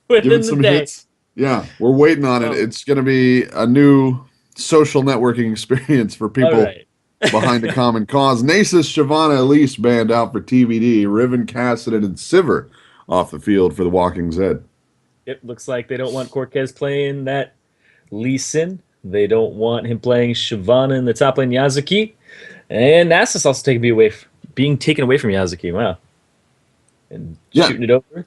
Give within it the some day. hits. Yeah, we're waiting on it. Oh, It's going to be a new social networking experience for all people right. behind a common cause. Nasus, Shavana, Elise banned out for TBD. Riven, Cassidy, and Sivir off the field for the Walking Zed. It looks like they don't want Cortez playing that Lee Sin. They don't want him playing Shyvana in the top lane Yazuki. And Nasus also being taken away from Yazuki. Wow. And Yeah, shooting it over to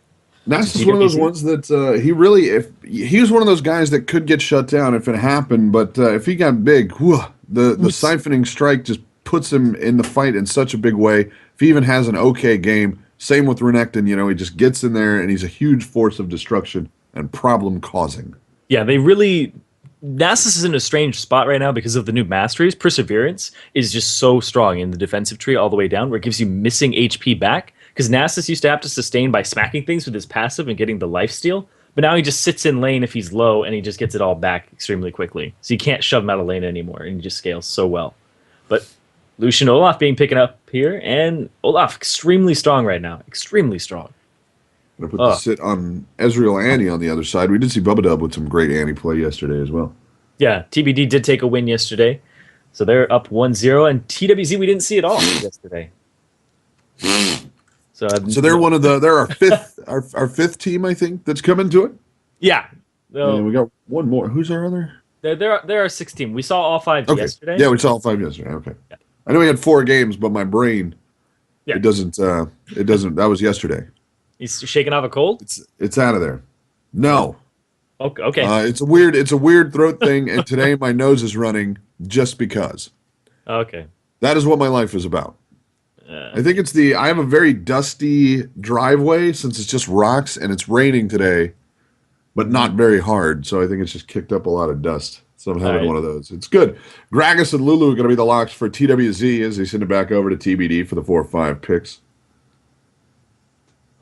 Nasus is one of those TWZ. ones that if he was one of those guys that could get shut down if it happened, but if he got big, whew, the siphoning strike just puts him in the fight in such a big way. If he even has an okay game, same with Renekton, he just gets in there and he's a huge force of destruction and problem causing. Yeah, they really. Nasus is in a strange spot right now because of the new masteries. Perseverance is just so strong in the defensive tree all the way down, where it gives you missing HP back. Because Nasus used to have to sustain by smacking things with his passive and getting the lifesteal, but now he just sits in lane if he's low and he just gets it all back extremely quickly. So you can't shove him out of lane anymore, and he just scales so well. But Lucian Olaf being picking up here, and Olaf extremely strong right now. Extremely strong. I put the Oh, sit on Ezreal Annie on the other side. We did see Bubba Dub with some great Annie play yesterday as well. yeah, TBD did take a win yesterday. So they're up 1-0, and TWZ we didn't see at all yesterday. So So they're our fifth team, I think, that's coming to it. yeah, And no, we got one more. Who's our other? they're our 16. We saw all five Okay. yesterday. Yeah, we saw all five yesterday. Okay. Yeah. I know we had 4 games, but my brain Yeah. it doesn't that was yesterday. He's shaking off a cold. It's out of there. No. Okay, okay, It's a weird throat thing, and today my nose is running just because. okay. That is what my life is about. Uh, I think I have a very dusty driveway since it's just rocks and it's raining today, but not very hard. So I think it's just kicked up a lot of dust. So I'm all having right. one of those. It's good. Gragas and Lulu are going to be the locks for TWZ as they send it back over to TBD for the 4 or 5 picks.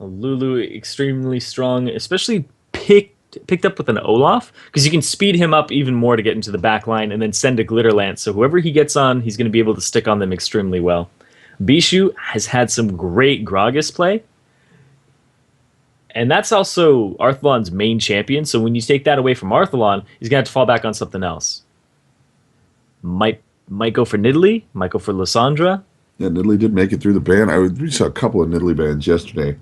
Lulu extremely strong, especially picked up with an Olaf because you can speed him up even more to get into the back line and then send a glitter lance. So whoever he gets on, he's going to be able to stick on them extremely well. Bishu has had some great Gragas play. And that's also Arthalon's main champion. So when you take that away from Arthalon, he's going to have to fall back on something else. Might go for Nidalee, might go for Lysandra. Yeah, Nidalee did make it through the ban. We saw a couple of Nidalee bans yesterday.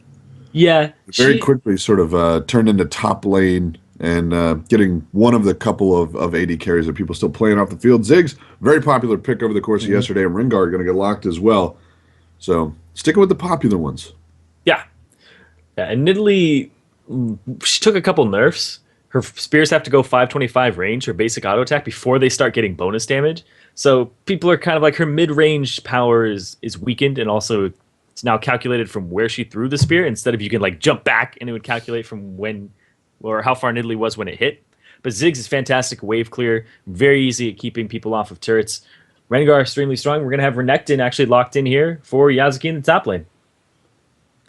Yeah, Very quickly sort of turned into top lane and getting one of the couple of AD carries that people still playing off the field. Ziggs, very popular pick over the course of yesterday, and Rengar going to get locked as well. So sticking with the popular ones. yeah, yeah. And Nidalee, she took a couple nerfs. Her spears have to go 525 range, her basic auto attack, before they start getting bonus damage. So people are kind of like her mid range power is weakened, and also it's now calculated from where she threw the spear instead of you can like jump back and it would calculate from when or how far Nidalee was when it hit. But Ziggs is fantastic wave clear, very easy at keeping people off of turrets. Rengar extremely strong. We're gonna have Renekton actually locked in here for Yazuki in the top lane.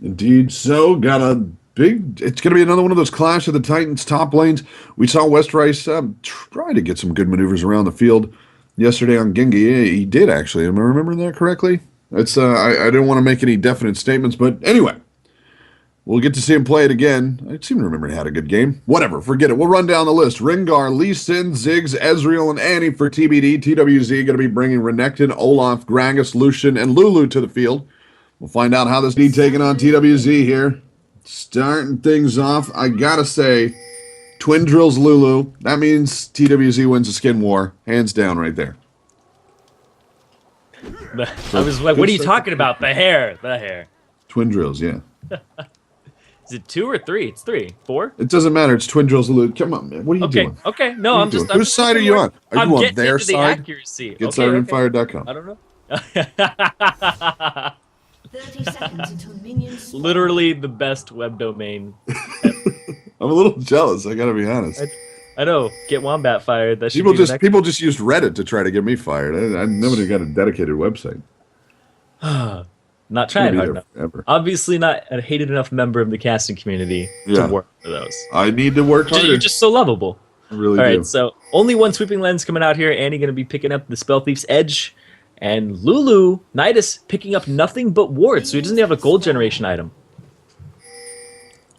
Indeed. So got a big. It's going to be another one of those Clash of the Titans top lanes. We saw West Rice try to get some good maneuvers around the field yesterday on Genji. Yeah, he did actually. Am I remembering that correctly? It's I didn't want to make any definite statements, but anyway, we'll get to see him play it again. I seem to remember he had a good game. Whatever, forget it. We'll run down the list. Rengar, Lee Sin, Ziggs, Ezreal, and Annie for TBD. TWZ going to be bringing Renekton, Olaf, Gragas, Lucian, and Lulu to the field. We'll find out how this need taking on TWZ here. Starting things off, I gotta say, Twin Drills Lulu. That means TWZ wins the skin war, hands down, right there. I was like, what are you talking about? The hair. Twin Drills, yeah. Is it 2 or 3? It's 3. 4? It doesn't matter. It's Twin Drills Lulu. Come on, man. What are you Okay, doing? okay. No, What are I'm you just. doing? I'm Whose just side are looking you where- on? Are I'm you on getting their into the side? accuracy. Get Okay, SirenFire.com. I don't know. 30 seconds until minions spawn. Literally the best web domain. I'm a little jealous. I gotta be honest. I know. Get Wombat fired. That should People be the just next. people just used Reddit to try to get me fired. I nobody got a dedicated website. Not trying Gonna be hard there enough. forever. Obviously, not a hated enough member of the casting community Yeah. to work for those. I need to work harder. You're just so lovable. I really All do. right, so only one sweeping lens coming out here. Annie going to be picking up the Spell Thief's Edge. And Lulu, Nidus, picking up nothing but wards, so he doesn't have a gold generation item.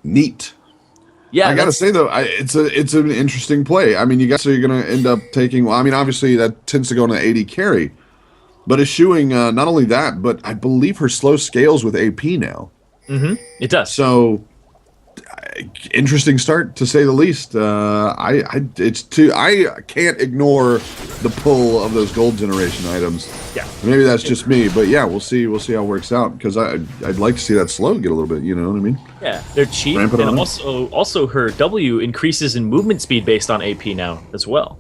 Neat. Yeah, I gotta say though, it's an interesting play. I mean, you guys are going to end up taking. Well, I mean, obviously that tends to go on an AD carry, but eschewing not only that, but I believe her slow scales with AP now. it does. So interesting start to say the least. I can't ignore the pull of those gold generation items. Yeah, Maybe that's just me, but yeah, we'll see. We'll see how it works out because I'd like to see that slow get a little bit. You know what I mean? yeah, they're cheap, Ramp it and on. also her W increases in movement speed based on AP now as well.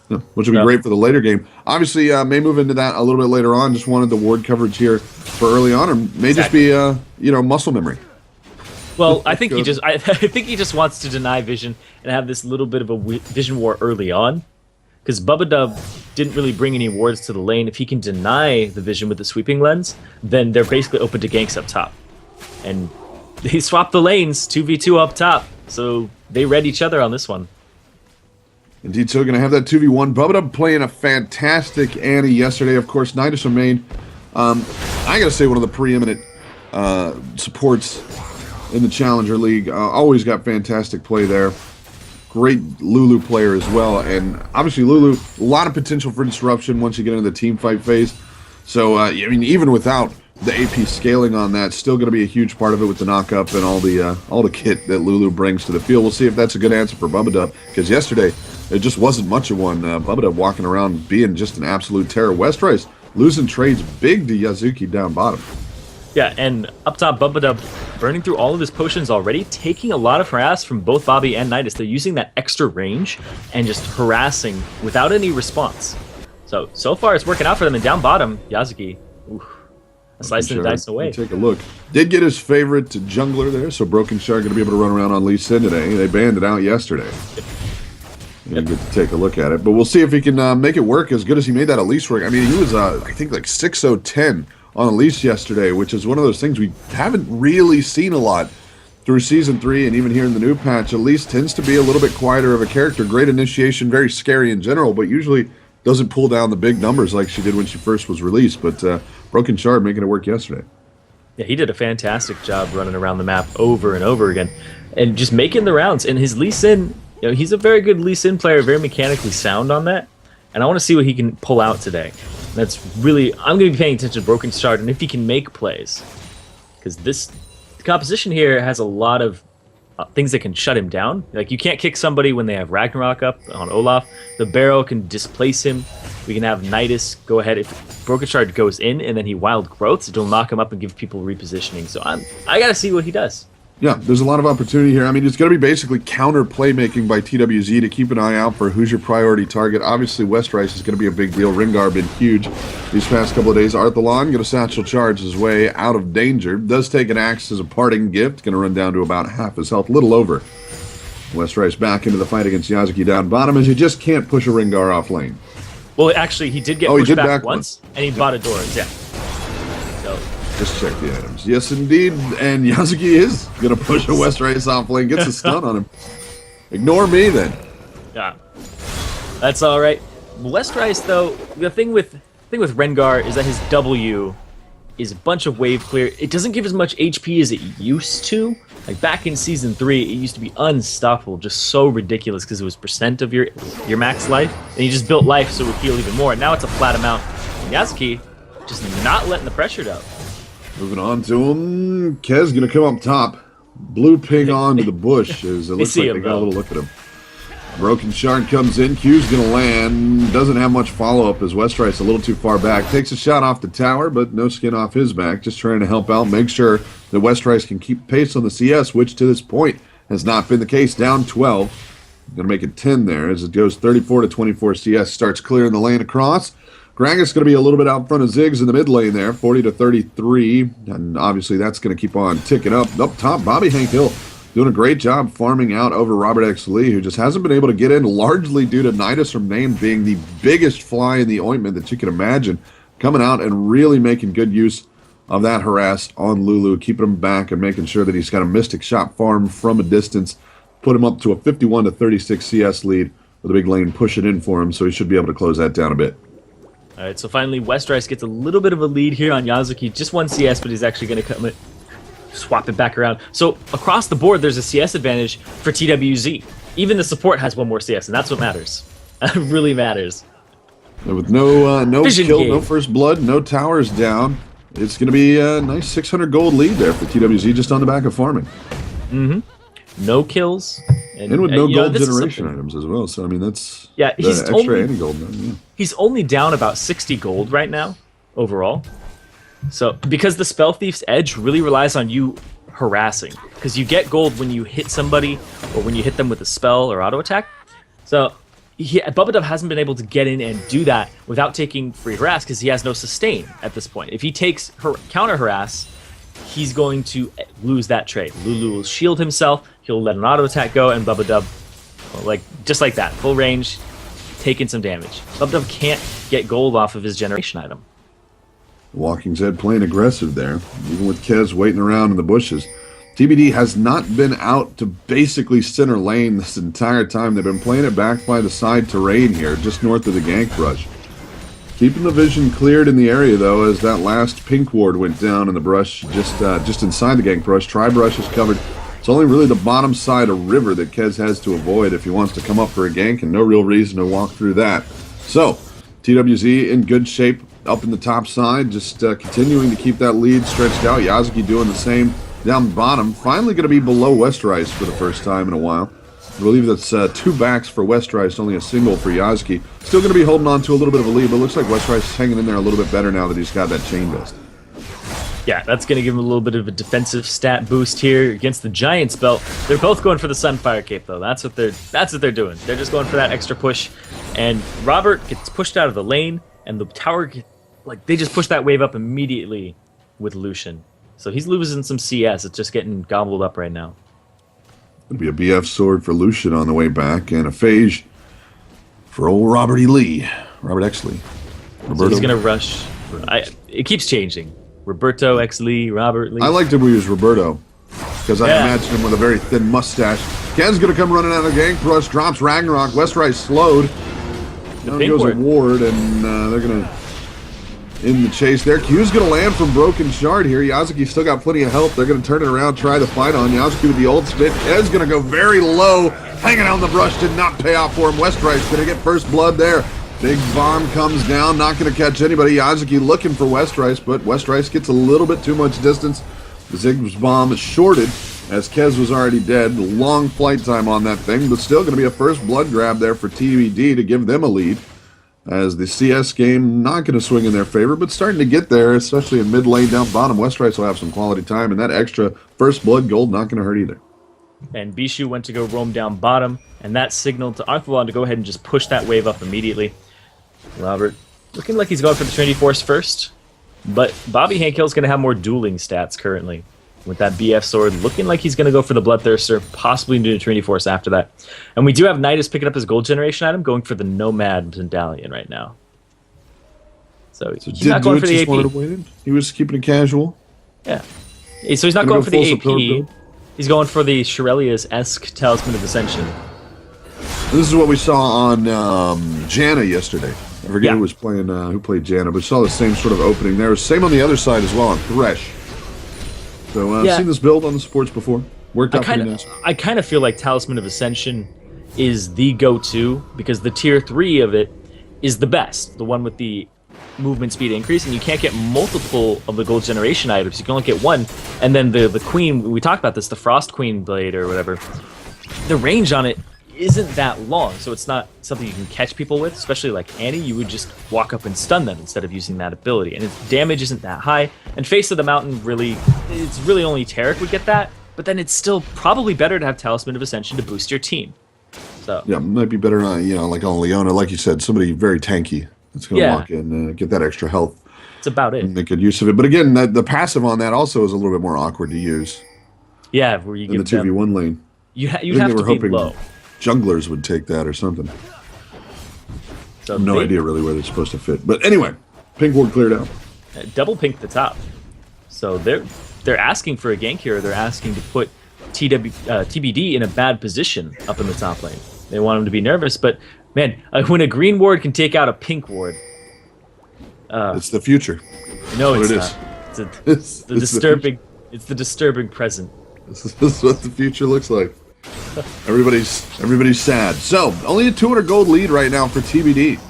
Yeah, which will be great for the later game. Obviously, may move into that a little bit later on. Just wanted the ward coverage here for early on, or may just be muscle memory. Well, I think I think he just wants to deny Vision and have this little bit of a Vision war early on, because Bubba Dub didn't really bring any wards to the lane. If he can deny the Vision with the sweeping lens, then they're basically open to ganks up top, and they swap the lanes 2v2 up top, so they read each other on this one. Indeed, so we're going to have that 2v1. Bubba Dub playing a fantastic Annie yesterday. Of course, Nidus remained, I got to say, one of the preeminent supports in the Challenger League. Always got fantastic play there. Great Lulu player as well. And obviously, Lulu, a lot of potential for disruption once you get into the team fight phase. So, I mean, even without the AP scaling on that, still going to be a huge part of it with the knock-up and all the kit that Lulu brings to the field. We'll see if that's a good answer for Bubba Dub, because yesterday, it just wasn't much of one. Bubba Dub walking around being just an absolute terror. Westrice losing trades big to Yazuki down bottom. Yeah, and up top, Bubba Dub burning through all of his potions already, taking a lot of harass from both Bobby and Nidus. They're using that extra range and just harassing without any response. So far it's working out for them. And down bottom, Yazuki, slicing the dice away. Take a look. Did get his favorite jungler there, so Broken Shark going to be able to run around on Lee Sin today. They banned it out yesterday. Good to take a look at it. But we'll see if he can make it work as good as he made that Elise work. I mean, he was, I think, like 6-0-10 on Elise yesterday, which is one of those things we haven't really seen a lot through Season 3 and even here in the new patch. Elise tends to be a little bit quieter of a character. Great initiation, very scary in general, but usually doesn't pull down the big numbers like she did when she first was released. But Broken Shard making it work yesterday. Yeah, he did a fantastic job running around the map over and over again and just making the rounds. And his Lee Sin, he's a very good Lee Sin player, very mechanically sound on that. And I want to see what he can pull out today. That's really, I'm going to be paying attention to Broken Shard and if he can make plays. Because the composition here has a lot of things that can shut him down. Like, you can't kick somebody when they have Ragnarok up on Olaf. The Barrow can displace him. We can have Nidus go ahead. If Broken Shard goes in and then he wild growths, it'll knock him up and give people repositioning. So I got to see what he does. Yeah, there's a lot of opportunity here. I mean, it's going to be basically counter playmaking by TWZ to keep an eye out for who's your priority target. Obviously, Westrice is going to be a big deal. Ringar been huge these past couple of days. Arthalon going to satchel charge his way out of danger. Does take an axe as a parting gift. Going to run down to about half his health, a little over. Westrice back into the fight against Yazuki down bottom as you just can't push a Ringar off lane. Well, actually, he did get pushed back once, and he bought a doors, yeah. So. Just check the items. Yes, indeed. And Yazuki is going to push a Westrice off lane. Gets a stun on him. Ignore me, then. Yeah. That's all right. Westrice, though, the thing with Rengar is that his W is a bunch of wave clear. It doesn't give as much HP as it used to. Like, back in Season 3, it used to be unstoppable, just so ridiculous because it was percent of your max life. And you just built life so it would heal even more. Now it's a flat amount. And Yazuki just not letting the pressure down. Moving on to him. Kez going to come up top. Blue ping on to the bush as it looks like they got a little look at him. Broken Shard comes in. Q's going to land. Doesn't have much follow-up as Westrice a little too far back. Takes a shot off the tower, but no skin off his back. Just trying to help out. Make sure that Westrice can keep pace on the CS, which to this point has not been the case. Down 12. Going to make it 10 there as it goes 34-24. CS starts clearing the lane across. Gragas going to be a little bit out front of Ziggs in the mid lane there, 40-33, and obviously that's going to keep on ticking up. Up top, Bobby Hank Hill doing a great job farming out over Robert X. Lee, who just hasn't been able to get in, largely due to Nidus from Name being the biggest fly in the ointment that you can imagine, coming out and really making good use of that harass on Lulu, keeping him back and making sure that he's got a Mystic Shot farm from a distance, put him up to a 51-36 CS lead with a big lane pushing in for him, so he should be able to close that down a bit. All right, so finally, Westrice gets a little bit of a lead here on Yazuki. Just one CS, but he's actually going to come in. swap it back around. So across the board, there's a CS advantage for TWZ. Even the support has one more CS, and that's what matters. It really matters. With no Vision kill, game. no first blood, no towers down, it's going to be a nice 600 gold lead there for TWZ just on the back of farming. No kills. And with no you know, gold this is generation something- items as well. So, I mean, that's Yeah, the he's extra only- anti-gold. Yeah. He's only down about 60 gold right now, overall. So, because the Spell Thief's edge really relies on you harassing. Because you get gold when you hit somebody, or when you hit them with a spell or auto attack. So, Bubba Dub hasn't been able to get in and do that without taking free harass, because he has no sustain at this point. If he takes counter harass, he's going to lose that trade. Lulu will shield himself, he'll let an auto attack go, and Bubba Dub, just like that, full range, taking some damage. Bubba Dub can't get gold off of his generation item. Walking Zed playing aggressive there, even with Kez waiting around in the bushes. TBD has not been out to basically center lane this entire time. They've been playing it back by the side terrain here, just north of the gank brush. Keeping the vision cleared in the area, though, as that last pink ward went down in the brush just inside the gank brush. Tri-brush is covered. It's only really the bottom side of river that Kez has to avoid if he wants to come up for a gank, and no real reason to walk through that. So, TWZ in good shape up in the top side, just continuing to keep that lead stretched out. Yazuki doing the same down the bottom. Finally going to be below Westerice for the first time in a while. I believe that's 2 backs for Westerice, only a single for Yazuki. Still going to be holding on to a little bit of a lead, but looks like Westerice is hanging in there a little bit better now that he's got that chain vest. Yeah, that's going to give him a little bit of a defensive stat boost here against the Giants belt. They're both going for the Sunfire Cape, though. That's what they're doing. They're just going for that extra push. And Robert gets pushed out of the lane, and the tower, they just push that wave up immediately with Lucian. So he's losing some CS. It's just getting gobbled up right now. It'll be a BF sword for Lucian on the way back, and a phage for old Robert E. Lee. Robert X. Lee. Roberto. So he's going to rush. It keeps changing. Roberto X. Lee, Robert Lee. I liked him when he was Roberto, because I imagined him with a very thin mustache. Ken's going to come running out of the gank brush, drops Ragnarok. Westerice slowed. Now goes a ward, and they're going to in the chase there. Q's going to land from Broken Shard here. Yazuki still got plenty of health. They're going to turn it around, try the fight on. Yazuki with the ultimate. Ed's going to go very low. Hanging out in the brush did not pay off for him. Westerice going to get first blood there. Big bomb comes down, not going to catch anybody. Yazuki looking for Westerice, but Westerice gets a little bit too much distance. The Zig's bomb is shorted, as Kez was already dead. Long flight time on that thing, but still going to be a first blood grab there for TBD to give them a lead. As the CS game not going to swing in their favor, but starting to get there, especially in mid lane down bottom. Westerice will have some quality time, and that extra first blood gold not going to hurt either. And Bishu went to go roam down bottom, and that signaled to Arthalon to go ahead and just push that wave up immediately. Robert looking like he's going for the Trinity Force first, but Bobby Hankill's going to have more dueling stats currently. With that BF sword, looking like he's going to go for the Bloodthirster, possibly do the Trinity Force after that. And we do have Nidus picking up his gold generation item, going for the Nomad Medallion right now. So he's not going for the AP. He was keeping it casual. Yeah. So he's not going for the AP. He's going for the Shirelius-esque Talisman of Ascension. This is what we saw on Janna yesterday. I forget who was playing, who played Janna, but saw the same sort of opening there. Same on the other side as well on Thresh. So I've seen this build on the sports before. Worked out pretty nice. I kind of feel like Talisman of Ascension is the go-to because the tier 3 of it is the best. The one with the movement speed increase, and you can't get multiple of the gold generation items. You can only get one. And then the Queen, we talked about this, the Frost Queen Blade or whatever, the range on it isn't that long, so it's not something you can catch people with, especially like Annie. You would just walk up and stun them instead of using that ability, and its damage isn't that high. And Face of the Mountain, it's really only Tarek would get that, but then it's still probably better to have Talisman of Ascension to boost your team. So yeah, might be better on, like on Leona, like you said, somebody very tanky that's going to walk in and get that extra health. That's about it. And make good use of it. But again, the passive on that also is a little bit more awkward to use. Yeah, where you give the 2v1 lane. You have to be low. Junglers would take that or something. So no idea really where they're supposed to fit. But anyway, pink ward cleared out. Double pink the top. So they're asking for a gank here. They're asking to put TBD in a bad position up in the top lane. They want him to be nervous, but man, when a green ward can take out a pink ward, it's the future. No, it's not. It's disturbing. It's the disturbing present. This is what the future looks like. Everybody's sad. So, only a 200 gold lead right now for TBD.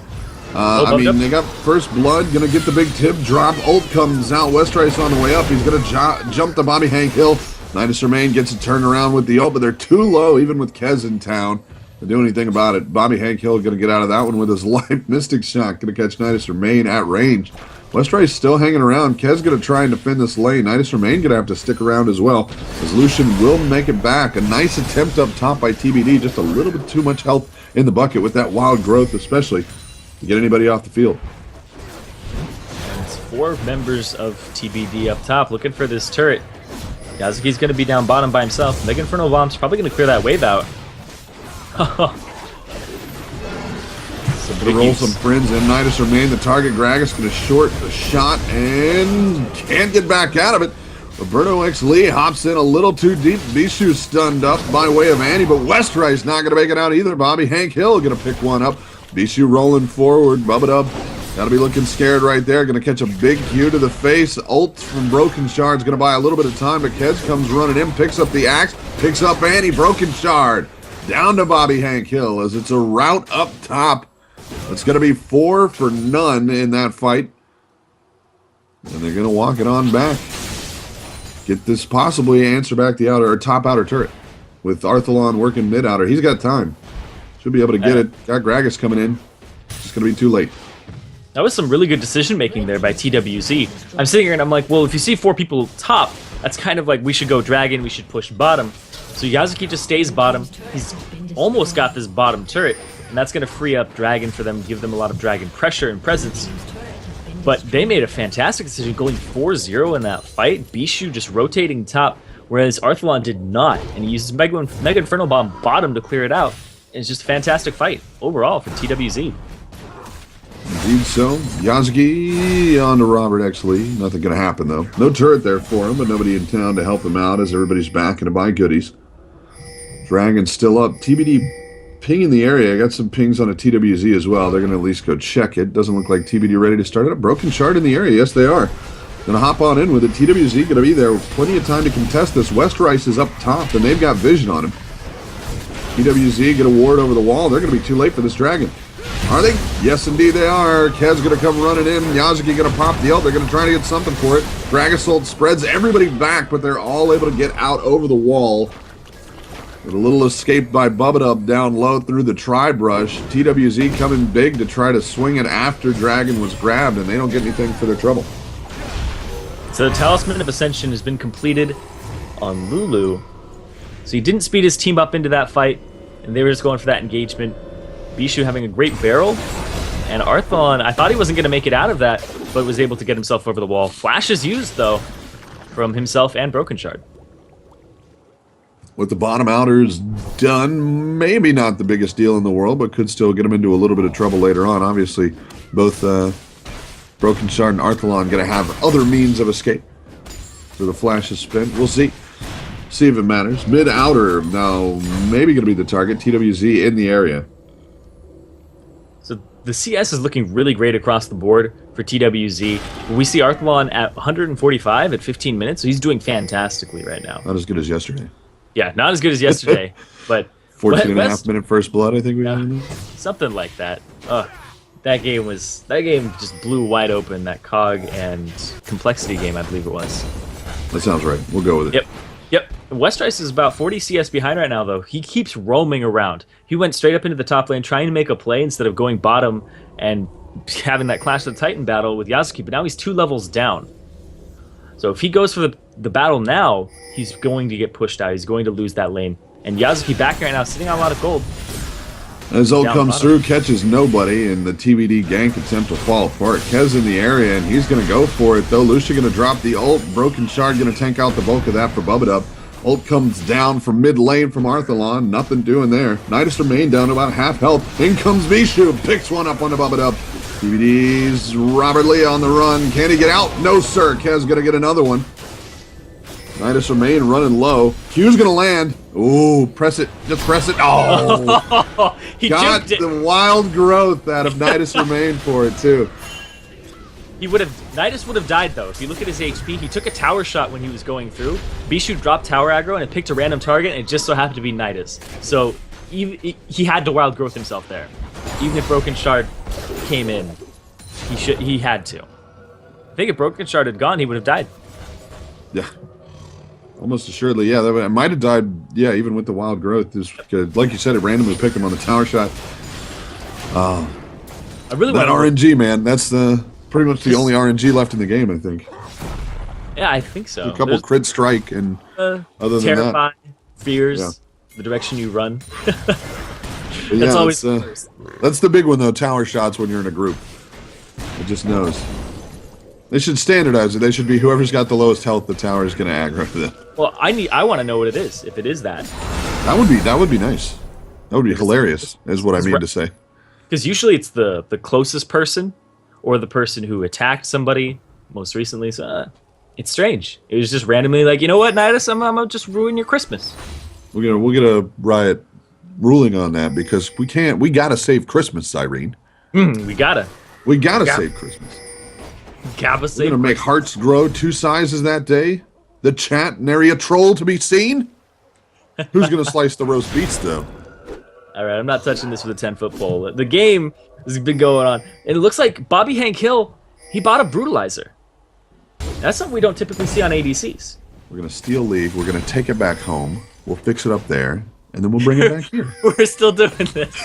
I mean, they got first blood, gonna get the big tip drop. Ult comes out. Westrice on the way up. He's gonna jump the Bobby Hank Hill. Nidus Remain gets a turnaround with the ult, but they're too low, even with Kez in town to do anything about it. Bobby Hank Hill gonna get out of that one with his live Mystic Shot. Gonna catch Nidus Remain at range. Westrice still hanging around. Kez gonna try and defend this lane. Nidus Remain gonna have to stick around as well, as Lucian will make it back. A nice attempt up top by TBD. Just a little bit too much health in the bucket with that wild growth, especially to get anybody off the field. And it's 4 members of TBD up top looking for this turret. Yazuki's going to be down bottom by himself. Mega Inferno Bomb's probably going to clear that wave out. Gonna roll some friends in. Nidus Remain, the target. Gragas gonna short the shot and can't get back out of it. Roberto X Lee hops in a little too deep. Bishu stunned up by way of Annie, but Westrice not gonna make it out either. Bobby Hank Hill gonna pick one up. Bishu rolling forward. Bubba Dub gotta be looking scared right there. Gonna catch a big Q to the face. Ult from Broken Shard's gonna buy a little bit of time, but Kez comes running in, picks up the axe, picks up Annie. Broken Shard down to Bobby Hank Hill as it's a rout up top. It's going to be 4 for none in that fight. And they're going to walk it on back. Get this possibly answer back the outer or top outer turret. With Arthalon working mid outer. He's got time. Should be able to get it. Got Gragas coming in. It's going to be too late. That was some really good decision making there by TWZ. I'm sitting here and I'm like, well, if you see 4 people top, that's kind of like we should go dragon, we should push bottom. So Yazuki just stays bottom. He's almost got this bottom turret. And that's going to free up Dragon for them, give them a lot of Dragon pressure and presence. But they made a fantastic decision going 4-0 in that fight. Bishu just rotating top, whereas Arthalon did not. And he uses Mega Inferno Bomb bottom to clear it out. And it's just a fantastic fight overall for TWZ. Indeed so. Yazuki on to Robert X Lee. Nothing going to happen, though. No turret there for him, but nobody in town to help him out as everybody's back and to buy goodies. Dragon's still up. TBD ping in the area. I got some pings on a TWZ as well. They're going to at least go check it. Doesn't look like TBD ready to start it up. Broken Shard in the area. Yes, they are. Going to hop on in with it. TWZ going to be there. Plenty of time to contest this. Westrice is up top, and they've got vision on him. TWZ get a ward over the wall. They're going to be too late for this dragon. Are they? Yes, indeed they are. Kez going to come running in. Yazuki going to pop the ult. They're going to try to get something for it. Gragas ult spreads everybody back, but they're all able to get out over the wall. With a little escape by Bubba Dub down low through the tri-brush. TWZ coming big to try to swing it after Dragon was grabbed, and they don't get anything for their trouble. So the Talisman of Ascension has been completed on Lulu. So he didn't speed his team up into that fight, and they were just going for that engagement. Bishu having a great barrel, and Arthon, I thought he wasn't going to make it out of that, but was able to get himself over the wall. Flash is used, though, from himself and Broken Shard. With the bottom outers done, maybe not the biggest deal in the world, but could still get them into a little bit of trouble later on. Obviously, both Broken Shard and Arthalon going to have other means of escape. So the flash is spent. We'll see. See if it matters. Mid-outer now maybe going to be the target. TWZ in the area. So the CS is looking really great across the board for TWZ. We see Arthalon at 145 at 15 minutes, so he's doing fantastically right now. Not as good as yesterday. Yeah, not as good as yesterday, but 14 and a half minute first blood, I think we had. Something like that. That game just blew wide open, that COG and complexity game, I believe it was. That sounds right. We'll go with it. Yep. Westrice is about 40 CS behind right now, though. He keeps roaming around. He went straight up into the top lane trying to make a play instead of going bottom and having that Clash of the Titan battle with Yasuki, but now he's 2 levels down. So if he goes for the battle now, he's going to get pushed out. He's going to lose that lane. And Yazuki back right now, sitting on a lot of gold. As ult comes through, catches nobody, and the TBD gank attempt to fall apart. Kez in the area, and he's going to go for it, though. Lucia going to drop the ult. Broken Shard going to tank out the bulk of that for Bubba Dub. Ult comes down from mid lane from Arthalon. Nothing doing there. Nidus Remain down to about half health. In comes Bishu. Picks one up on the Bubba Dub. TBD's Robert Lee on the run. Can he get out? No, sir. Kez going to get another one. Nidus Remain running low. Q's going to land. Ooh, press it. Just press it. Oh! He got the wild growth out of Nidus Remain for it, too. He would have. Nidus would have died though. If you look at his HP, he took a tower shot when he was going through. Bishu dropped tower aggro and it picked a random target, and it just so happened to be Nidus. So he had to wild growth himself there. Even if Broken Shard came in, he had to. I think if Broken Shard had gone, he would have died. Yeah. Almost assuredly, yeah. That might have died, yeah, even with the wild growth. Like you said, it randomly picked him on the tower shot. I really That want RNG, man, that's pretty much the only RNG left in the game, I think. Yeah, I think so. A couple crit strike, and other than terrify, fears, Yeah. the direction you run. But That's yeah, always that's the big one, though, tower shots when you're in a group. It just knows. They should standardize it. They should be whoever's got the lowest health, the tower is going to aggro them. Well, I want to know what it is. If it is that, That would be nice. That would be hilarious, is what I mean to say. because usually it's the closest person, or the person who attacked somebody most recently. So it's strange. It was just randomly like, you know what, Nidus, I'm gonna just ruin your Christmas. We'll get a riot ruling on that because we gotta save Christmas, Irene. We gotta Save Christmas. Gabba We're save. gonna make hearts grow 2 sizes that day. The chat, nary a troll to be seen. Who's gonna slice the roast beets though? All right, I'm not touching this with a 10-foot pole. The game has been going on, and it looks like Bobby Hank Hill, he bought a brutalizer. That's something we don't typically see on ADCs. We're gonna steal leave. We're gonna take it back home. We'll fix it up there, and then we'll bring it back here. We're still doing this.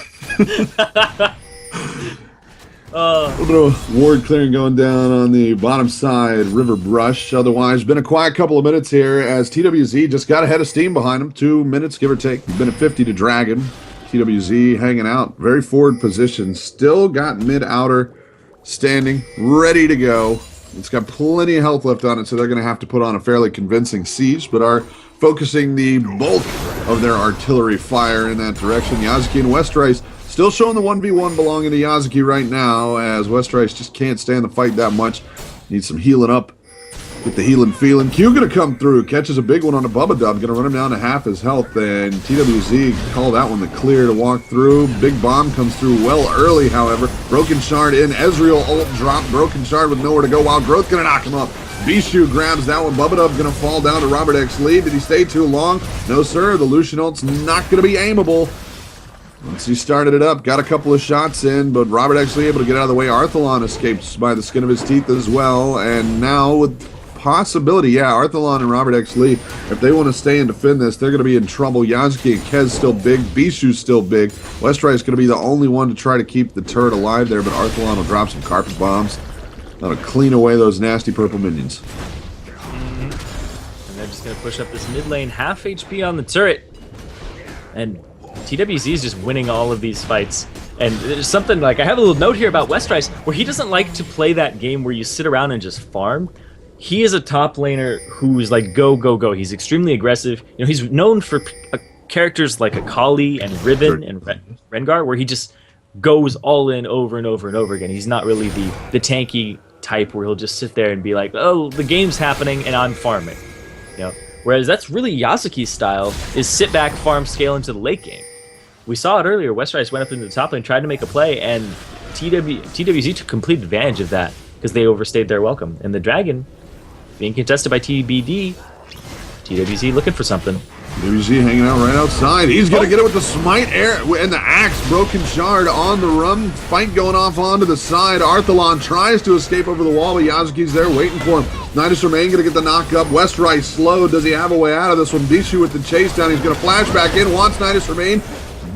A little bit of ward clearing going down on the bottom side, River Brush. Otherwise, been a quiet couple of minutes here as TWZ just got ahead of steam behind him. 2 minutes, give or take. Been at 50 to Dragon. TWZ hanging out, very forward position. Still got mid-outer standing, ready to go. It's got plenty of health left on it, so they're going to have to put on a fairly convincing siege, but are focusing the bulk of their artillery fire in that direction. Yazuki and Westrice still showing the 1v1 belonging to Yazuki right now, as Westrice just can't stand the fight that much. Needs some healing up. Get the healing feeling. Q gonna come through, catches a big one on a Bubba Dub, gonna run him down to half his health, and TWZ call that one the clear to walk through. Big bomb comes through well early, however. Broken Shard in, Ezreal ult drop, Broken Shard with nowhere to go, Wild Growth gonna knock him up. Bishu grabs that one, Bubba Dub gonna fall down to Robert X Lee. Did he stay too long? No sir, the Lucian ult's not gonna be aimable. Once he started it up, got a couple of shots in, but Robert actually able to get out of the way. Arthalon escapes by the skin of his teeth as well, and now with possibility, yeah, Arthalon and Robert X Lee, if they want to stay and defend this, they're going to be in trouble. Yazuki and Kez still big, Bishu's still big. Westrice is going to be the only one to try to keep the turret alive there, but Arthalon will drop some carpet bombs. That'll clean away those nasty purple minions. And they're just going to push up this mid lane, half HP on the turret. And TWZ is just winning all of these fights. And there's something like, I have a little note here about Westrice, where he doesn't like to play that game where you sit around and just farm. He is a top laner who's like go, go, go. He's extremely aggressive. You know, he's known for characters like Akali and Riven and Rengar, where he just goes all in over and over and over again. He's not really the tanky type where he'll just sit there and be like, oh, the game's happening and I'm farming. You know, whereas that's really Yasuki's style, is sit back, farm, scale into the late game. We saw it earlier. Westrice went up into the top lane, tried to make a play, and TWZ took complete advantage of that because they overstayed their welcome. And the Dragon, being contested by TBD, TWZ looking for something. TWZ hanging out right outside. He's going to get it with the smite air and the axe. Broken Shard on the run. Fight going off onto the side. Arthalon tries to escape over the wall, but Yazuki's there waiting for him. Nidus Remain going to get the knock up. Westrice slow. Does he have a way out of this one? Bishu with the chase down. He's going to flash back in. Wants Nidus Remain.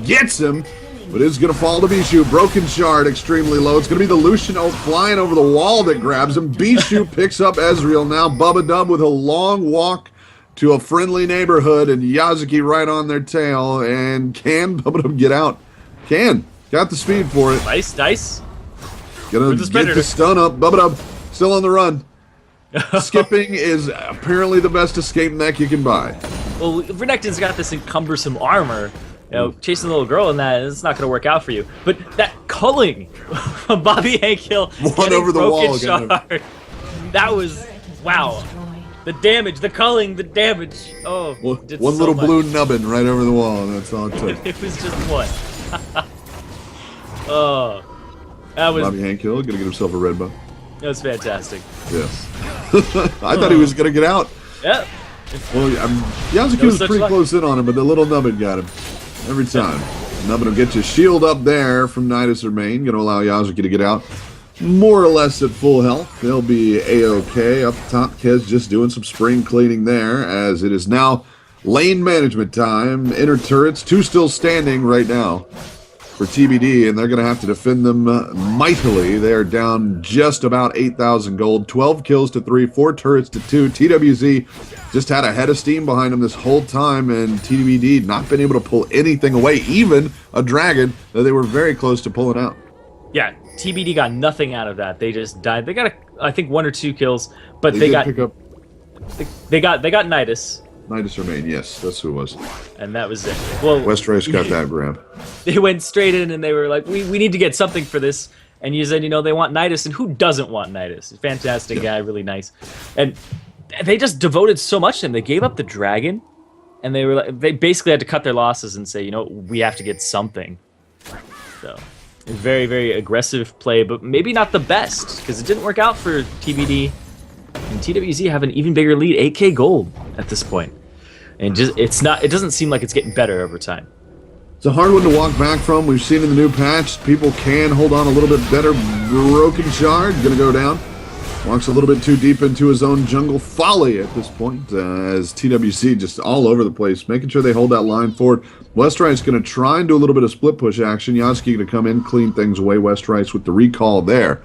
Gets him. But it's going to fall to Bishu. Broken Shard extremely low. It's going to be the Lucian ult flying over the wall that grabs him. Bishu picks up Ezreal now. Bubba Dub with a long walk to a friendly neighborhood, and Yazuki right on their tail. And can Bubba Dub get out? Can. Got the speed for it. Dice. Gonna get the stun up. Bubba Dub still on the run. Skipping is apparently the best escape mech you can buy. Well, Renekton's got this cumbersome armor. You know, chasing a little girl in that, it's not going to work out for you. But that culling from Bobby Hank Hill, one over the wall, Shard, that was, wow. The damage, the culling, the damage. Oh, one little blue nubbin right over the wall, and that's all it took. It was just one. Oh, that was. Bobby Hank Hill gonna get himself a red buff. That was fantastic. Yes. I thought he was going to get out. Yep. Well, Yazuki No was such pretty luck. close in on him, but the little nubbin got him every time. Nubbin will get you shield up there from Nidus or Main, going to allow Yazuki to get out more or less at full health. They'll be A-OK. Up top, Kez just doing some spring cleaning there, as it is now lane management time. Inner turrets, 2 still standing right now for TBD, and they're going to have to defend them mightily. They are down just about 8,000 gold, 12 kills to 3, 4 turrets to 2. TWZ just had a head of steam behind them this whole time, and TBD not been able to pull anything away, even a dragon that they were very close to pulling out. Yeah, TBD got nothing out of that. They just died. They got, I think, 1 or 2 kills, but They they did got pick up they got Nidus, Nidus or Main, yes, that's who it was. and that was it. Well, West Rice got that grab. they went straight in and they were like, we need to get something for this. And you said, they want Nidus, and who doesn't want Nidus? Fantastic guy, really nice. And they just devoted so much to him. They gave up the dragon, and they basically had to cut their losses and say, we have to get something. So, very, very aggressive play, but maybe not the best, because it didn't work out for TBD. And TWZ have an even bigger lead, 8k gold at this point. And it doesn't seem like it's getting better over time. It's a hard one to walk back from. We've seen in the new patch, people can hold on a little bit better. Broken Shard, gonna go down. Walks a little bit too deep into his own jungle folly at this point, as TWC just all over the place, making sure they hold that line forward. West Rice gonna try and do a little bit of split push action. Yazuki gonna come in, clean things away. West Rice with the recall there.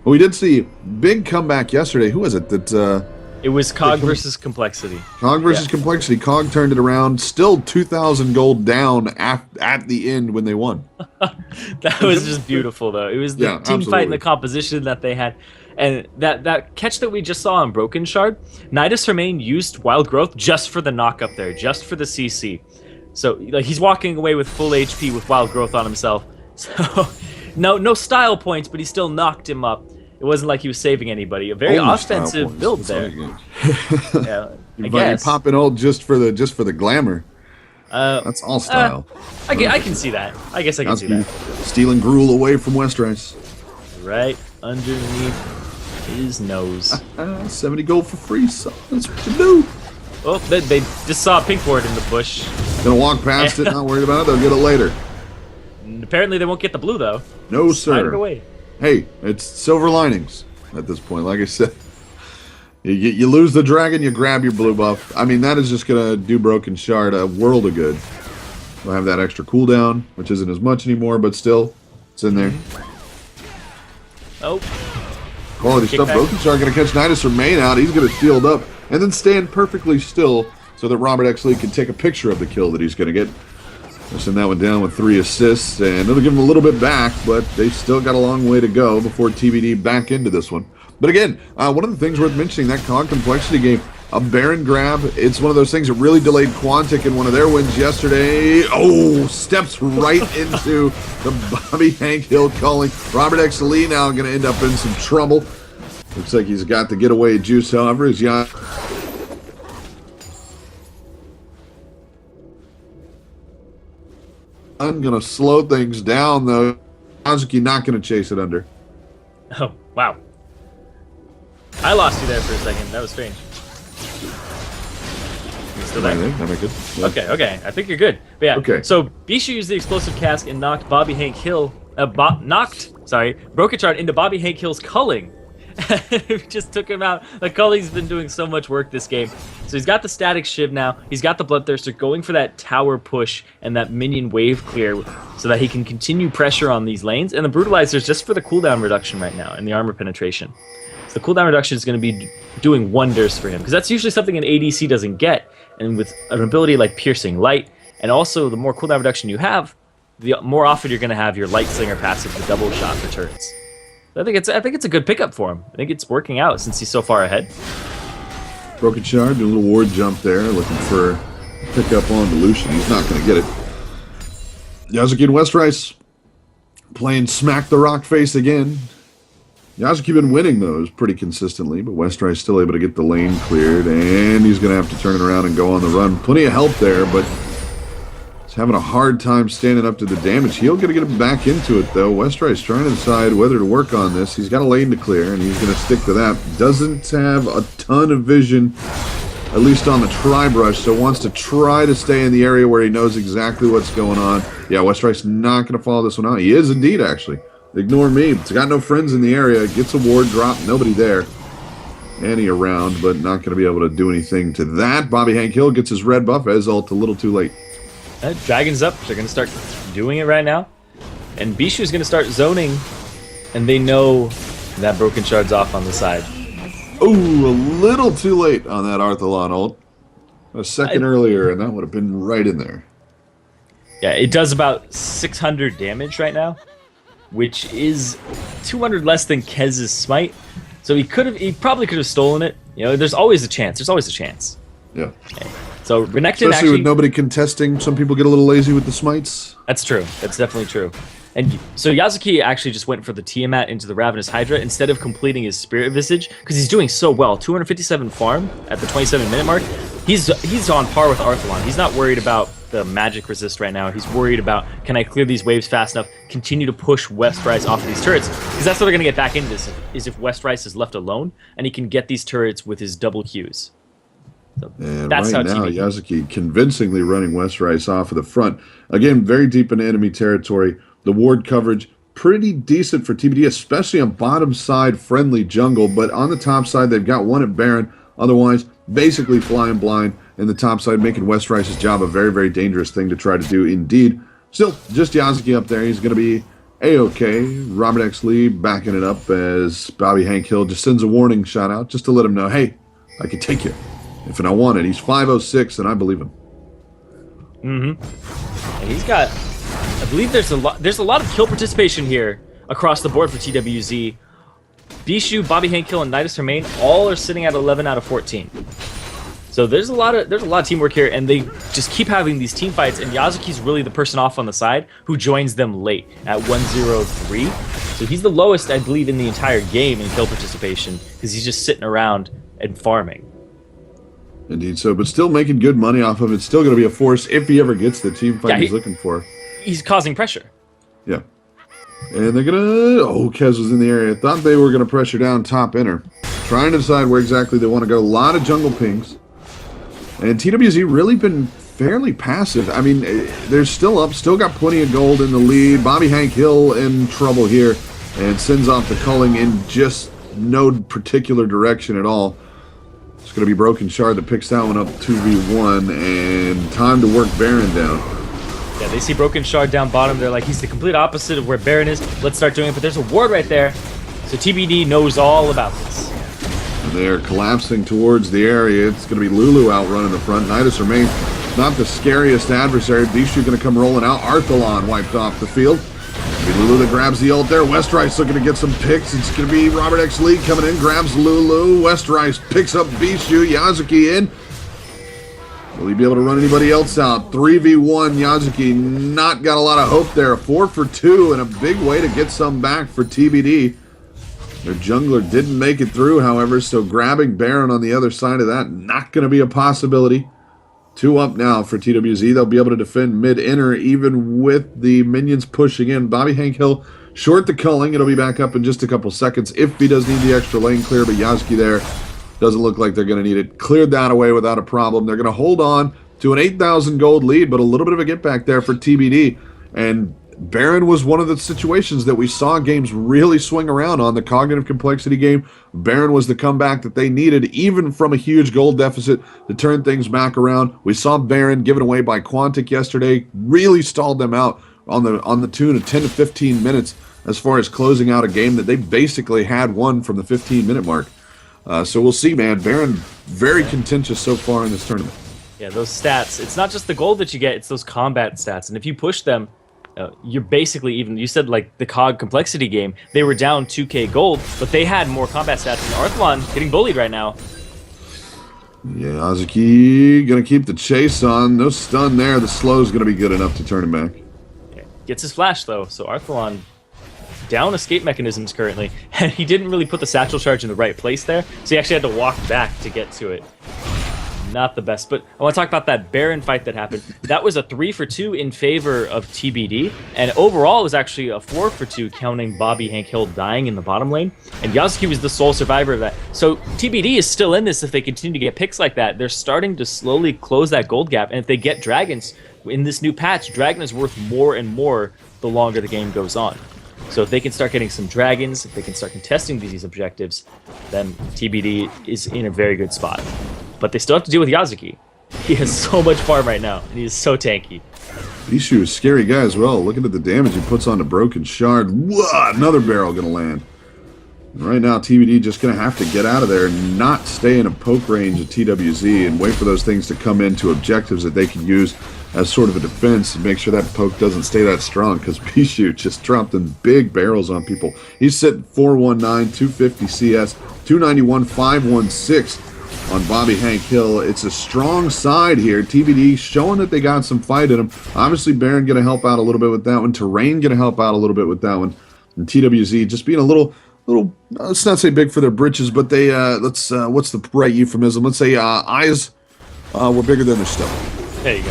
But we did see big comeback yesterday. Who was it that... It was COG versus Complexity. COG versus Complexity. COG turned it around. Still 2,000 gold down at the end when they won. That was just beautiful, though. It was the team fight and the composition that they had. And that catch that we just saw on Broken Shard, Nidus Remain used Wild Growth just for the knock up there, just for the CC. So he's walking away with full HP with Wild Growth on himself. So no style points, but he still knocked him up. It wasn't like he was saving anybody. A very Only offensive build there. Yeah, I But guess. you're popping old just for the glamour. That's all style. I can see that. I guess I can see that. Stealing gruel away from West Rice. Right underneath his nose. 70 gold for free, so that's what you do. Oh, they just saw a pink ward in the bush. Gonna walk past it, not worried about it. They'll get it later. And apparently they won't get the blue, though. No, Slide it sir. away. Hey, it's silver linings at this point. Like I said, you lose the dragon, you grab your blue buff. I mean, that is just going to do Broken Shard a world of good. We'll have that extra cooldown, which isn't as much anymore, but still, it's in there. Oh, Quality stuff. back. Broken Shard going to catch Nidus or Main out. He's going to shield up and then stand perfectly still so that Robert X. Lee can take a picture of the kill that he's going to get. We'll send that one down with 3 assists, and it'll give them a little bit back, but they still got a long way to go before TBD back into this one. But again, one of the things worth mentioning, that COG Complexity game, a Baron grab, it's one of those things that really delayed Quantic in one of their wins yesterday. Oh, steps right into the Bobby Hank Hill calling. Robert X. Lee now going to end up in some trouble. Looks like he's got the getaway juice, however, as I'm going to slow things down, though. Yazuki not going to chase it under. oh, wow. I lost you there for a second. That was strange. You still there? Am I good? Yeah. Okay. I think you're good. But yeah. Okay. So Bishu used the explosive cask and knocked Broken Shard into Bobby Hank Hill's culling. Just took him out. The Culling's been doing so much work this game. So he's got the static shiv now. He's got the Bloodthirster going for that tower push and that minion wave clear so that he can continue pressure on these lanes. And the Brutalizer's just for the cooldown reduction right now and the armor penetration. So the cooldown reduction is going to be doing wonders for him because that's usually something an ADC doesn't get. And with an ability like Piercing Light, and also the more cooldown reduction you have, the more often you're going to have your Light Slinger passive, the double shot for turrets. I think it's a good pickup for him. I think it's working out since he's so far ahead. Broken Shard, do a little ward jump there, looking for a pickup on Delusion. He's not going to get it. Yazuki and West Rice playing Smack the Rock Face again. Yazuki been winning those pretty consistently, but West Rice still able to get the lane cleared, and he's going to have to turn it around and go on the run. Plenty of help there, but He's having a hard time standing up to the damage. He'll get him back into it, though. Westrice trying to decide whether to work on this. He's got a lane to clear, and he's going to stick to that. Doesn't have a ton of vision, at least on the tri-brush, so wants to try to stay in the area where he knows exactly what's going on. Yeah, Westrice not going to follow this one out. He is indeed, actually. Ignore me. He's got no friends in the area. Gets a ward drop. Nobody there. Annie around, but not going to be able to do anything to that. Bobby Hank Hill gets his red buff as ult a little too late. Dragon's up. They're going to start doing it right now. And Bishu is going to start zoning, and they know that Broken Shard's off on the side. Ooh, a little too late on that Arthalon ult. A second earlier, and that would have been right in there. Yeah, it does about 600 damage right now, which is 200 less than Kez's smite. So he probably could have stolen it. You know, there's always a chance. There's always a chance. Yeah. Okay. So Renekton Especially actually, with nobody contesting, some people get a little lazy with the smites. That's true. That's definitely true. And so Yazuki actually just went for the Tiamat into the Ravenous Hydra instead of completing his Spirit Visage because he's doing so well. 257 farm at the 27-minute mark. He's on par with Arthalon. He's not worried about the magic resist right now. He's worried about, can I clear these waves fast enough, continue to push Westrice off of these turrets, because that's what they're going to get back into this, is if Westrice is left alone, and he can get these turrets with his double Qs. So and that's right how now, TBD. Yazuki convincingly running Westrice off of the front. Again, very deep in enemy territory. The ward coverage, pretty decent for TBD, especially on bottom side friendly jungle, but on the top side, they've got one at Baron. Otherwise, basically flying blind in the top side, making Westrice's job a very, very dangerous thing to try to do indeed. Still, just Yazuki up there. He's going to be A-OK. Robert X. Lee backing it up as Bobby Hank Hill just sends a warning shot out just to let him know, hey, I can take you if I want it. He's 506, and I believe him. Mm-hmm. And he's got, I believe there's a lot of kill participation here across the board for TWZ. Bishu, Bobby Hank Hill, and Nidus Remain all are sitting at 11 out of 14. So there's a lot of teamwork here, and they just keep having these team fights. And Yazuki's really the person off on the side who joins them late at 103. So he's the lowest, I believe, in the entire game in kill participation because he's just sitting around and farming. Indeed so, but still making good money off of it. Still going to be a force if he ever gets the team fight he's looking for. He's causing pressure. Yeah. And they're going to... Oh, Kez was in the area. Thought they were going to pressure down top inner. Trying to decide where exactly they want to go. A lot of jungle pings. And TWZ really been fairly passive. I mean, they're still up. Still got plenty of gold in the lead. Bobby Hank Hill in trouble here. And sends off the culling in just no particular direction at all. It's going to be Broken Shard that picks that one up 2v1. And time to work Baron down. Yeah, they see Broken Shard down bottom. They're like, he's the complete opposite of where Baron is. Let's start doing it. But there's a ward right there. So TBD knows all about this. And they're collapsing towards the area. It's going to be Lulu out running the front. Nidus remains not the scariest adversary. Bishu going to come rolling out. Arthalon wiped off the field. Lulu that grabs the ult there. Westrice looking to get some picks. It's going to be Robert X. Lee coming in. Grabs Lulu. Westrice picks up Bishu. Yazuki in. Will he be able to run anybody else out? 3v1, Yazuki not got a lot of hope there. 4 for 2 and a big way to get some back for TBD. Their jungler didn't make it through, however, so grabbing Baron on the other side of that, not going to be a possibility. 2 up now for TWZ. They'll be able to defend mid-inner even with the minions pushing in. Bobby Hank Hill short the culling. It'll be back up in just a couple seconds if he does need the extra lane clear, but Yazuki there. Doesn't look like they're going to need it. Cleared that away without a problem. They're going to hold on to an 8,000 gold lead, but a little bit of a get back there for TBD. And Baron was one of the situations that we saw games really swing around on. The cognitive complexity game, Baron was the comeback that they needed, even from a huge gold deficit, to turn things back around. We saw Baron given away by Quantic yesterday, really stalled them out on the tune of 10 to 15 minutes as far as closing out a game that they basically had won from the 15-minute mark. So we'll see, man. Baron, very contentious so far in this tournament. Yeah, those stats. It's not just the gold that you get, it's those combat stats. And if you push them, you're basically even, you said like the COG complexity game, they were down 2k gold, but they had more combat stats. And Arthalon getting bullied right now. Yeah, Azuki going to keep the chase on. No stun there. The slow is going to be good enough to turn him back. Okay. Gets his flash, though, so Arthalon down escape mechanisms currently, and he didn't really put the satchel charge in the right place there, so he actually had to walk back to get to it. not the best. But I want to talk about that Baron fight that happened. That was a 3-for-2 in favor of TBD, and overall it was actually a 4-for-2 counting Bobby Hank Hill dying in the bottom lane, and Yasuki was the sole survivor of that. So TBD is still in this if they continue to get picks like that. They're starting to slowly close that gold gap, and if they get dragons in this new patch, dragon is worth more and more the longer the game goes on. So if they can start getting some dragons, if they can start contesting these objectives, then TBD is in a very good spot. But they still have to deal with Yasuki. He has so much farm right now, and he is so tanky. Ishu is a scary guy as well. Looking at the damage he puts on the Broken Shard. Whoa, another barrel going to land. And right now, TBD just going to have to get out of there and not stay in a poke range of TWZ and wait for those things to come into objectives that they can use as sort of a defense and make sure that poke doesn't stay that strong, because Bishu just dropping big barrels on people. He's sitting 419, 250 CS, 291, 516 on Bobby Hank Hill. It's a strong side here. TBD showing that they got some fight in them. Obviously, Baron going to help out a little bit with that one. Terrain going to help out a little bit with that one. And TWZ just being a little, let's not say big for their britches, but they, what's the right euphemism? Let's say eyes were bigger than their stomach. There you go.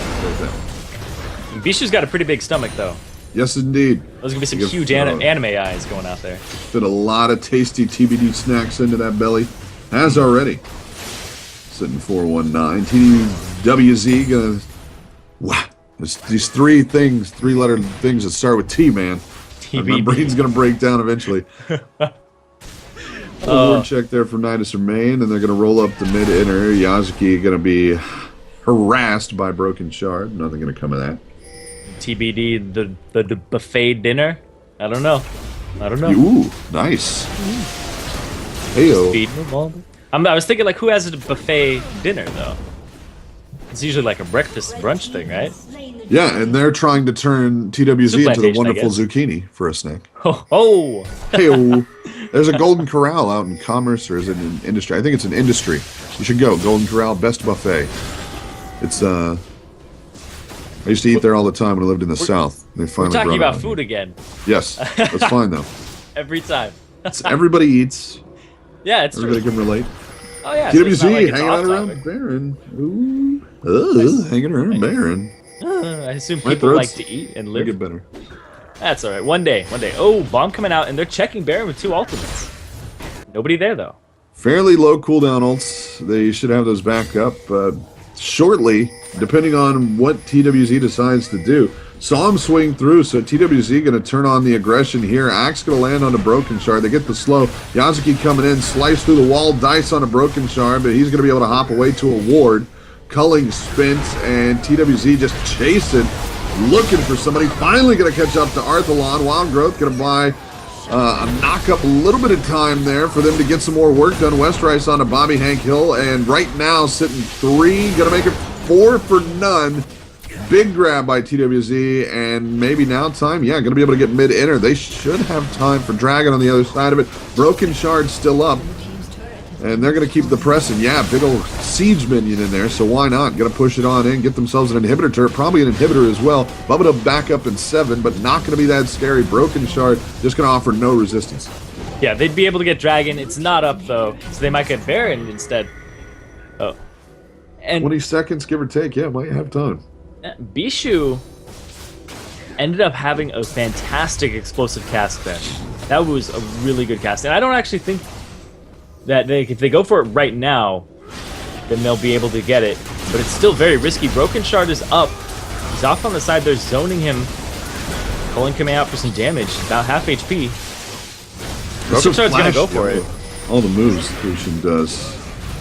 Bishu's got a pretty big stomach, though. Yes, indeed. There's going to be some huge anime eyes going out there. Fit a lot of tasty TBD snacks into that belly. Has already. Sitting 419. TWZ gonna... Wow. These three-letter things that start with T, man. My brain's gonna break down eventually. Ward check there from Nidus or Main, and they're gonna roll up the mid-inner. Yasuki gonna be harassed by Broken Shard. Nothing gonna come of that. TBD, the buffet dinner? I don't know. Ooh, nice. Heyo. I was thinking, like, who has a buffet dinner, though? It's usually like a breakfast brunch thing, right? Yeah, and they're trying to turn TWZ into the wonderful zucchini for a snack. Oh! Hey, there's a Golden Corral out in Commerce, or is it in Industry? I think it's in Industry. You should go. Golden Corral, best buffet. It's, I used to eat there all the time when I lived in the South. They finally we're talking about it. food again. Yes, that's fine, though. Every time. Everybody eats. Yeah, it's Everybody true. can relate. Oh, yeah. TWZ so like hanging out around Baron. Ooh. Hanging around Baron. I assume people like to eat and live. Get better. That's all right. One day. Oh, bomb coming out, and they're checking Baron with 2 ultimates. Nobody there, though. Fairly low cooldown ults. They should have those back up shortly, depending on what TWZ decides to do. Saw him swing through, so TWZ going to turn on the aggression here. Axe going to land on the Broken Shard. They get the slow. Yasuki coming in, slice through the wall, dice on a Broken Shard, but he's going to be able to hop away to a ward. Culling spins, and TWZ just chasing, looking for somebody. Finally going to catch up to Arthalon. Wild Growth going to buy a knock-up, a little bit of time there for them to get some more work done. Westrice on to Bobby Hank Hill, and right now sitting 3, going to make it 4 for none. Big grab by TWZ, and maybe now time, going to be able to get mid-inner. They should have time for Dragon on the other side of it. Broken Shard still up, and they're going to keep the pressing. Yeah, big old siege minion in there, so why not? Going to push it on in, get themselves an inhibitor turret, probably an inhibitor as well. Bubba to back up in 7, but not going to be that scary. Broken Shard just going to offer no resistance. Yeah, they'd be able to get Dragon. It's not up, though, so they might get Baron instead. Oh. And 20 seconds, give or take. Yeah, might have time. Bishu ended up having a fantastic explosive cast there. That was a really good cast. And I don't actually think that if they go for it right now, then they'll be able to get it. But it's still very risky. Broken Shard is up. He's off on the side. They're zoning him. Culling coming out for some damage. About half HP. Broken Shard's going to go for it. All the moves Lucian does.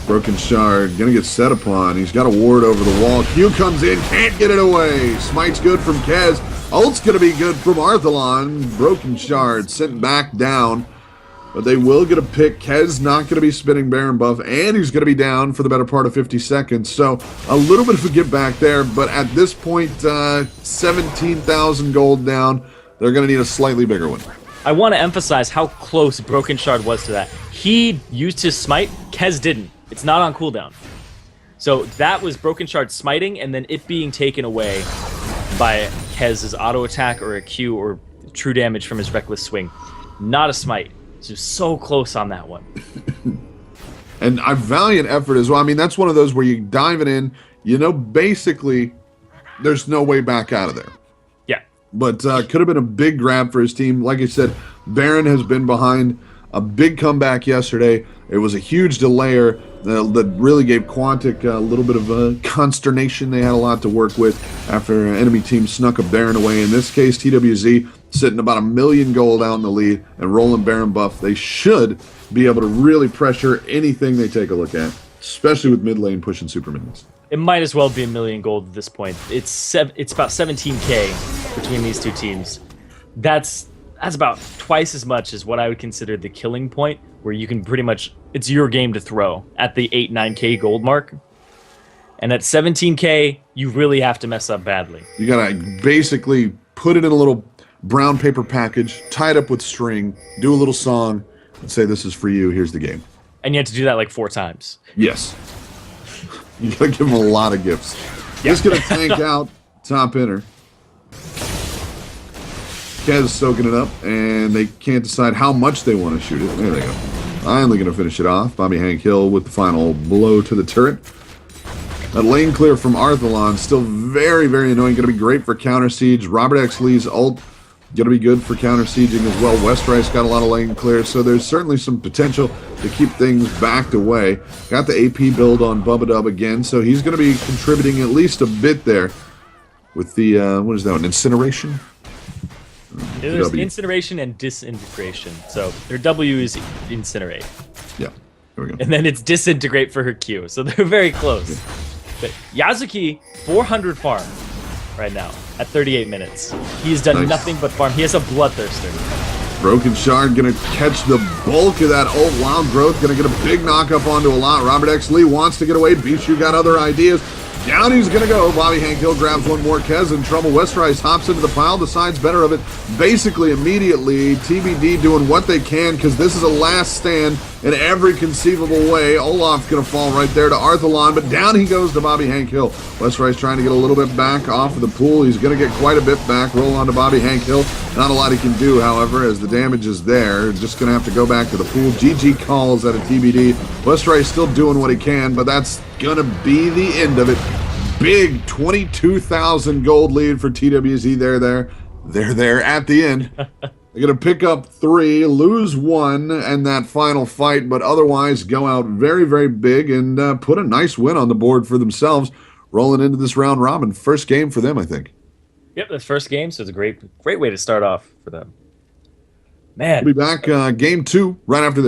Broken Shard, gonna get set upon. He's got a ward over the wall. Q comes in, can't get it away. Smite's good from Kez. Ult's gonna be good from Arthalon. Broken Shard sent back down. But they will get a pick. Kez not gonna be spinning Baron buff, and he's gonna be down for the better part of 50 seconds. So a little bit of a get back there, but at this point, 17,000 gold down. They're gonna need a slightly bigger one. I want to emphasize how close Broken Shard was to that. He used his smite, Kez didn't. It's not on cooldown. So that was Broken Shard smiting, and then it being taken away by Kez's auto attack or a Q or true damage from his reckless swing. Not a smite. So close on that one. And a valiant effort as well. I mean, that's one of those where you dive it in, basically there's no way back out of there. Yeah. But could have been a big grab for his team. Like I said, Baron has been behind a big comeback yesterday. It was a huge delayer that really gave Quantic a little bit of consternation. They had a lot to work with after an enemy team snuck a Baron away. In this case, TWZ sitting about 1 million gold out in the lead and rolling Baron buff. They should be able to really pressure anything they take a look at, especially with mid lane pushing super minions. It might as well be 1 million gold at this point. It's about 17k between these two teams. That's about twice as much as what I would consider the killing point, where you can pretty much, it's your game to throw at the 8-9k gold mark. And at 17k, you really have to mess up badly. You gotta basically put it in a little brown paper package, tie it up with string, do a little song, and say, this is for you, here's the game. And you have to do that like 4 times. Yes. You gotta give them a lot of gifts. Yeah. Just gonna tank out top inner. Kez soaking it up, and they can't decide how much they want to shoot it. There they go. Finally going to finish it off. Bobby Hank Hill with the final blow to the turret. That lane clear from Arthalon, still very, very annoying. Going to be great for counter siege. Robert X. Lee's ult going to be good for counter sieging as well. Westrice got a lot of lane clear, so there's certainly some potential to keep things backed away. Got the AP build on Bubba Dub again, so he's going to be contributing at least a bit there with the, what is that one, incineration? There's incineration and disintegration. So their W is incinerate. Yeah, there we go. And then it's disintegrate for her Q. So they're very close. Yeah. But Yazuki, 400 farm right now at 38 minutes. He's done nothing but farm. He has a bloodthirster. Broken Shard gonna catch the bulk of that old Wild Growth. Gonna get a big knockup onto a lot. Robert X. Lee wants to get away. Bishu got other ideas. Down he's going to go. Bobby Hank Hill grabs one more. Kez in trouble. Westrice hops into the pile, decides better of it. Basically, immediately, TBD doing what they can because this is a last stand in every conceivable way. Olaf's going to fall right there to Arthalon, but down he goes to Bobby Hank Hill. Westrice trying to get a little bit back off of the pool. He's going to get quite a bit back. Roll on to Bobby Hank Hill. Not a lot he can do, however, as the damage is there. Just going to have to go back to the pool. GG calls at a TBD. Westrice still doing what he can, but that's going to be the end of it. Big 22,000 gold lead for TWZ. They're there at the end. They're going to pick up 3, lose 1 and that final fight, but otherwise go out very, very big and put a nice win on the board for themselves, rolling into this round robin. First game for them, I think. Yep, the first game, so it's a great way to start off for them. Man. We'll be back game 2 right after this.